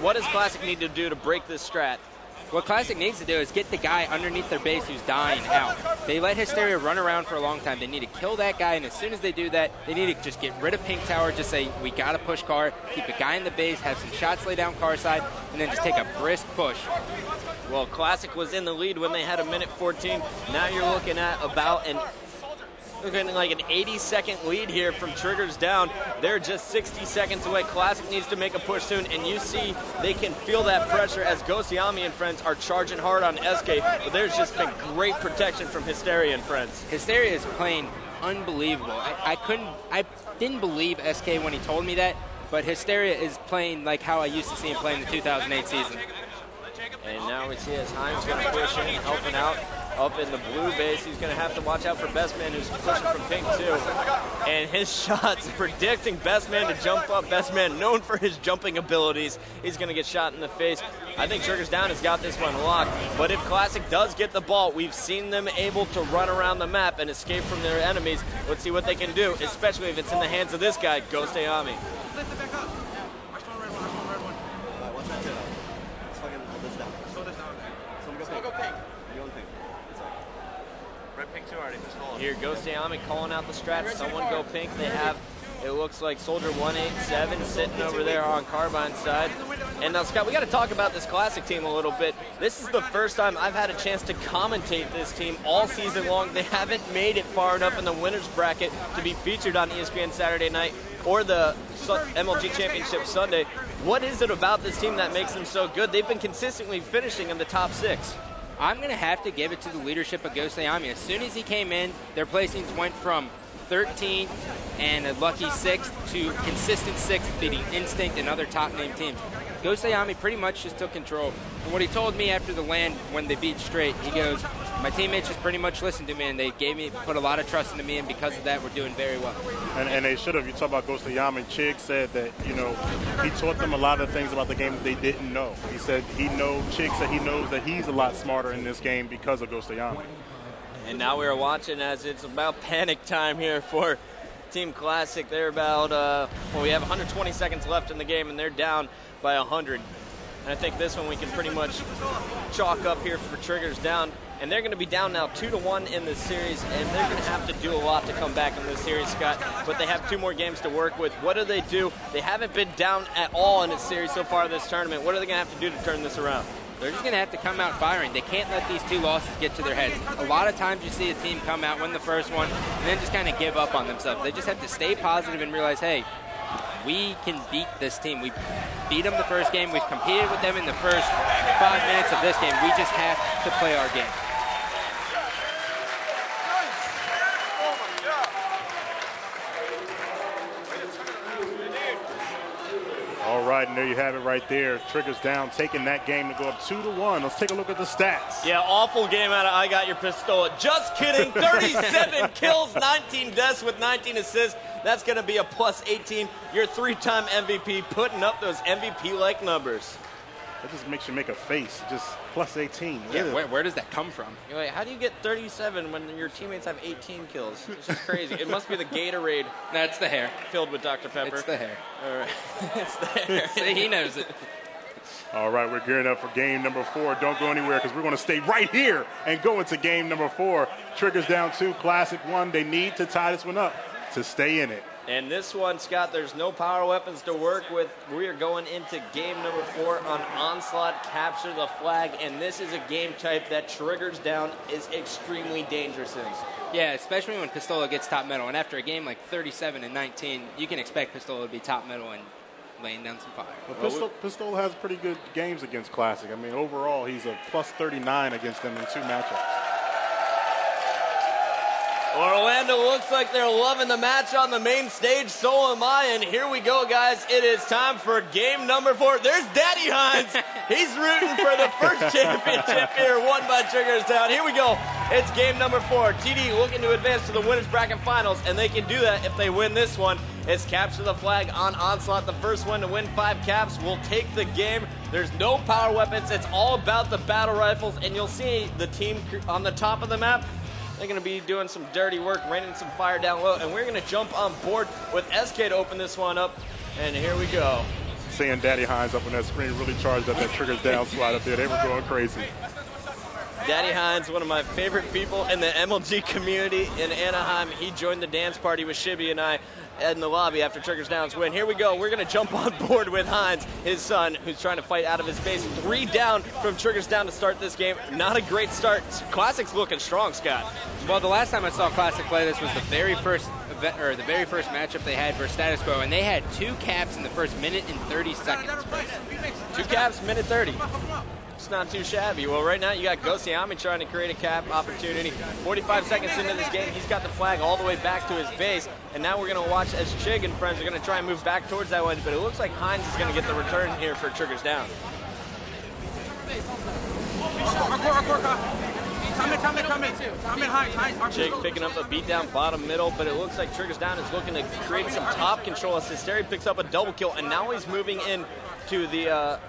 What does Classic need to do to break this strat? What Classic needs to do is get the guy underneath their base who's dying out. They let Hysteria run around for a long time. They need to kill that guy, and as soon as they do that, they need to just get rid of Pink Tower, just say, we got to push car, keep a guy in the base, have some shots lay down car side, and then just take a brisk push. Well, Classic was in the lead when they had a minute 14. Now you're looking at about like an 80-second lead here from Triggers down. They're just 60 seconds away. Classic needs to make a push soon, and you see they can feel that pressure as Ghostayame and friends are charging hard on SK, but there's just been great protection from Hysteria and friends. Hysteria is playing unbelievable. I didn't believe SK when he told me that, but Hysteria is playing like how I used to see him play in the 2008 season. And now we see as Heinz going to push in, helping out up in the blue base. He's going to have to watch out for Best Man, who's pushing from pink too. And his shots predicting Best Man to jump up. Best Man known for his jumping abilities. He's going to get shot in the face. I think Triggers Down has got this one locked. But if Classic does get the ball, we've seen them able to run around the map and escape from their enemies. Let's see what they can do, especially if it's in the hands of this guy, Ghostayame. Here, Ghostayame calling out the strats. Someone go pink. They have, it looks like Soldier 187 sitting over there on Carbine's side. And now, Scott, we got to talk about this Classic team a little bit. This is the first time I've had a chance to commentate this team all season long. They haven't made it far enough in the winner's bracket to be featured on ESPN Saturday night or the MLG Championship Sunday. What is it about this team that makes them so good? They've been consistently finishing in the top 6. I'm going to have to give it to the leadership of Ghostayame. As soon as he came in, their placings went from 13th and a lucky 6th to consistent 6th, beating Instinct and other top-name teams. Ghostayame pretty much just took control. And what he told me after the land when they beat Straight, he goes, my teammates just pretty much listened to me, and they put a lot of trust into me, and because of that, we're doing very well. And they should have. You talk about Ghostayame, Chig said that, you know, he taught them a lot of things about the game that they didn't know. He said Chig said he knows that he's a lot smarter in this game because of Ghostayame. And now we are watching as it's about panic time here for Team Classic. They're about, we have 120 seconds left in the game, and they're down by 100. And I think this one we can pretty much chalk up here for Triggers Down. And they're going to be down now 2-1 in this series, and they're going to have to do a lot to come back in this series, Scott. But they have 2 more games to work with. What do? They haven't been down at all in this series so far this tournament. What are they going to have to do to turn this around? They're just going to have to come out firing. They can't let these 2 losses get to their heads. A lot of times you see a team come out, win the first one, and then just kind of give up on themselves. They just have to stay positive and realize, hey, we can beat this team. We beat them the first game. We've competed with them in the first 5 minutes of this game. We just have to play our game. All right, and there you have it right there. Triggers Down, taking that game to go up 2-1. Let's take a look at the stats. Yeah, awful game out of I Got Your Pistola. Just kidding. 37 kills, 19 deaths with 19 assists. That's going to be a plus 18. Your 3-time MVP putting up those MVP-like numbers. That just makes you make a face. Just plus 18. Yeah, where does that come from? You're like, how do you get 37 when your teammates have 18 kills? It's just crazy. It must be the Gatorade. That's the hair. Filled with Dr. Pepper. It's the hair. All right. It's the hair. See, he knows it. All right, we're gearing up for game number 4. Don't go anywhere because we're going to stay right here and go into game number 4. Triggers Down 2, Classic 1. They need to tie this one up to stay in it. And this one, Scott, there's no power weapons to work with. We are going into game number 4 on Onslaught, Capture the Flag, and this is a game type that Triggers Down is extremely dangerous in. Yeah, especially when Pistola gets top middle. And after a game like 37 and 19, you can expect Pistola to be top middle and laying down some fire. Well, Pistola has pretty good games against Classic. I mean, overall, he's a plus 39 against them in 2 matchups. Orlando looks like they're loving the match on the main stage. So am I. And here we go, guys. It is time for game number 4. There's Daddy Heinz. He's rooting for the first championship here, won by Triggers Down. Here we go. It's game number 4. TD looking to advance to the winners bracket finals, and they can do that if they win this one. It's Capture the Flag on Onslaught. The first one to win 5 caps will take the game. There's no power weapons. It's all about the battle rifles, and you'll see the team on the top of the map. They're going to be doing some dirty work, raining some fire down low, and we're going to jump on board with SK to open this one up. And here we go. seeing Daddy Heinz up on that screen really charged up that triggers down slide up there. They were going crazy. Daddy Heinz, one of my favorite people in the MLG community in Anaheim. He joined the dance party with Shibby and I in the lobby after Triggers Down's win. Here we go. We're going to jump on board with Heinz, his son, who's trying to fight out of his base. 3 down from Triggers Down to start this game. Not a great start. Classic's looking strong, Scott. Well, the last time I saw Classic play this was the very first matchup they had versus Status Quo, and they had 2 caps in the first minute and 30 seconds. 2 caps, minute 30. It's not too shabby. Well, right now you got Ghostayame trying to create a cap opportunity. 45 seconds into this game, he's got the flag all the way back to his base. And now we're going to watch as Chig and friends are going to try and move back towards that one. But it looks like Heinz is going to get the return here for Triggers Down. Chig picking up a beatdown bottom middle, but it looks like Triggers Down is looking to create some top control as Hysteria picks up a double kill, and now he's moving in to the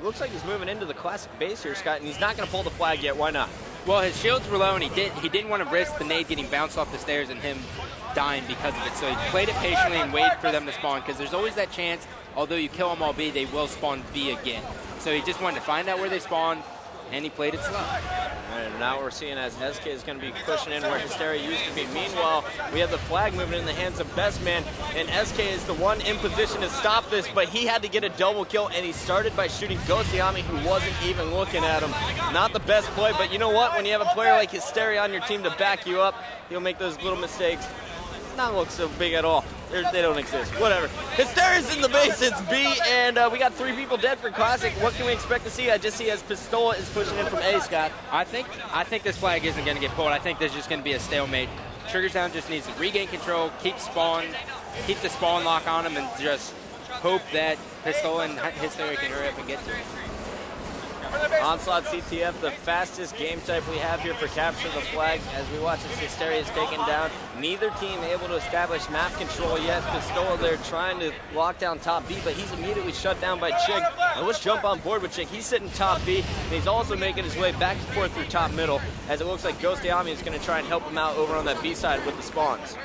looks like he's moving into the Classic base here, Scott, and he's not going to pull the flag yet. Why not? Well, his shields were low, and he didn't want to risk the nade getting bounced off the stairs and him dying because of it. So he played it patiently and waited for them to spawn, because there's always that chance, although you kill them all B, they will spawn B again. So he just wanted to find out where they spawn, and he played it slow. And now we're seeing as SK is going to be pushing in where Hysteria used to be. Meanwhile, we have the flag moving in the hands of Best Man, and SK is the one in position to stop this, but he had to get a double kill, and he started by shooting Ghostayame, who wasn't even looking at him. Not the best play, but you know what? When you have a player like Hysteria on your team to back you up, he'll make those little mistakes. Not look so big at all. They don't exist. Whatever. Hysteria's in the base. It's B, and we got 3 people dead for Classic. What can we expect to see? I just see as Pistola is pushing in from A, Scott. I think this flag isn't going to get pulled. I think there's just going to be a stalemate. Triggers Down just needs to regain control, keep the spawn lock on him, and just hope that Pistola and Hysteria can hurry up and get to him. Onslaught CTF, the fastest game type we have here for capture the flag. As we watch as Hysteria is taken down, neither team able to establish map control yet. Pistola there trying to lock down top B, but he's immediately shut down by Chig. And let's jump on board with Chig. He's sitting top B, and he's also making his way back and forth through top middle, as it looks like Ghostayame is going to try and help him out over on that B side with the spawns.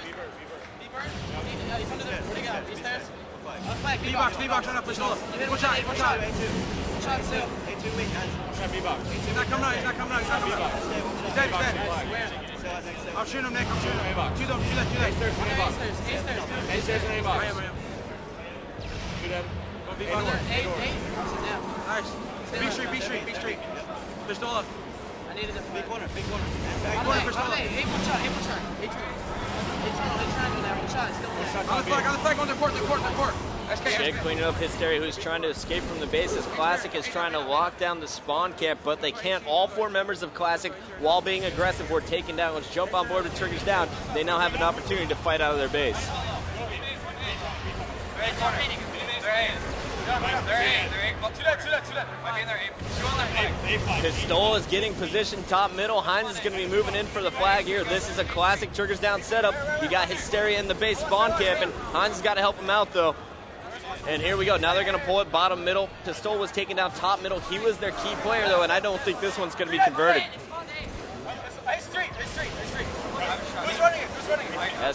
B-box, on up, Pistola. One shot. Shots too. A2 weak, guys. I'm trying B-box. He's not coming out. He's dead. I'm shooting him, Nick. I'm shooting him. Shoot that. A-stairs and A-box. Shoot him. Go B-box. Nice. B street. Pistola. I needed a big corner. Big corner, Pistola. A1 shot. A2. One shot. Still on the flag. On the court. Chig cleaning up Hysteria, who's trying to escape from the base as Classic is trying to lock down the spawn camp, but they can't. All 4 members of Classic, while being aggressive, were taken down. Let's jump on board with Triggers Down. They now have an opportunity to fight out of their base. Pistola is getting positioned top middle. Heinz is going to be moving in for the flag here. This is a Classic Triggers Down setup. You got Hysteria in the base spawn camp, and Heinz has got to help him out, though. And here we go. Now they're going to pull it bottom middle. Pistola was taken down top middle. He was their key player, though, and I don't think this one's going to be converted. Who's running it?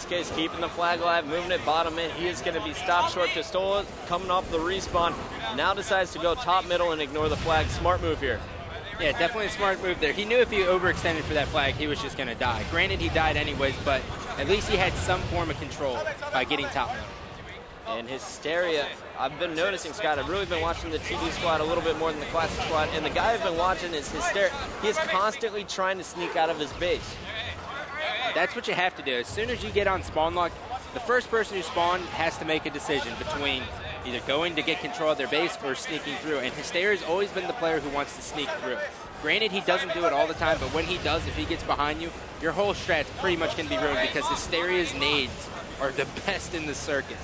SK is keeping the flag alive, moving it bottom in. He is going to be stopped short. Pistola coming off the respawn. Now decides to go top middle and ignore the flag. Smart move here. Yeah, definitely a smart move there. He knew if he overextended for that flag, he was just going to die. Granted, he died anyways, but at least he had some form of control by getting top middle. And Hysteria, I've been noticing, Scott, I've really been watching the TV squad a little bit more than the Classic squad, and the guy I've been watching is Hysteria. He is constantly trying to sneak out of his base. That's what you have to do. As soon as you get on spawn lock, the first person who spawned has to make a decision between either going to get control of their base or sneaking through, and Hysteria has always been the player who wants to sneak through. Granted, he doesn't do it all the time, but when he does, if he gets behind you, your whole strat's pretty much going to be ruined because Hysteria's nades are the best in the circuit.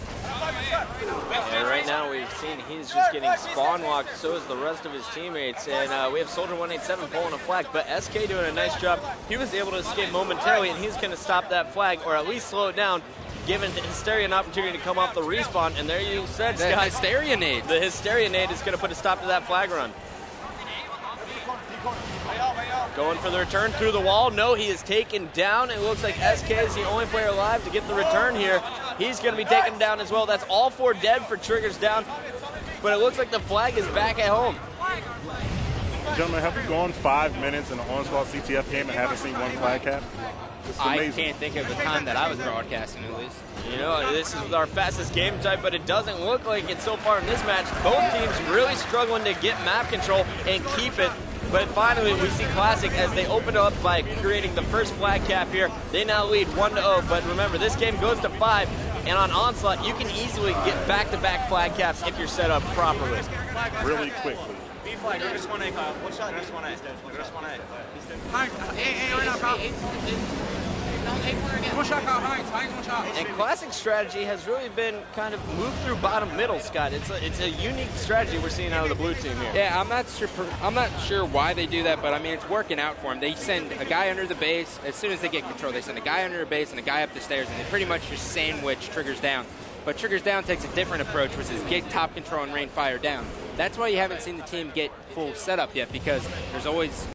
And right now we've seen he's just getting spawn locked, so is the rest of his teammates. And we have Soldier 187 pulling a flag, but SK doing a nice job. He was able to escape momentarily, and he's going to stop that flag, or at least slow it down, giving Hysteria an opportunity to come off the respawn. And there you said, Scott. The Hysteria nade. The Hysteria nade is going to put a stop to that flag run. Going for the return through the wall. No, he is taken down. It looks like SK is the only player alive to get the return here. He's going to be taken down as well. That's all 4 dead for Triggers Down. but it looks like the flag is back at home. Gentlemen, have we gone 5 minutes in the Onslaught CTF game and haven't seen one flag cap? I can't think of the time that I was broadcasting, at least. You know, this is our fastest game type, but it doesn't look like it so far in this match. Both teams really struggling to get map control and keep it. But finally, we see Classic as they open up by creating the first flag cap here. They now lead 1-0, but remember, this game goes to 5, and on Onslaught, you can easily get back-to-back flag caps if you're set up properly. Really quickly. B-flag, Regress 1A, Kyle. One shot, Regress 1A. Regress 1A. Heinz, A right now, Kyle. One shot, Kyle. Heinz, one shot. And Classic strategy has really been kind of moved through bottom middle, Scott. It's a unique strategy we're seeing out of the blue team here. Yeah, I'm not sure why they do that, but I mean it's working out for them. They send a guy under the base as soon as they get control. They send a guy under the base and a guy up the stairs, and they pretty much just sandwich Triggers down. But Triggers down takes a different approach, which is get top control and rain fire down. That's why you haven't seen the team get full setup yet, because there's always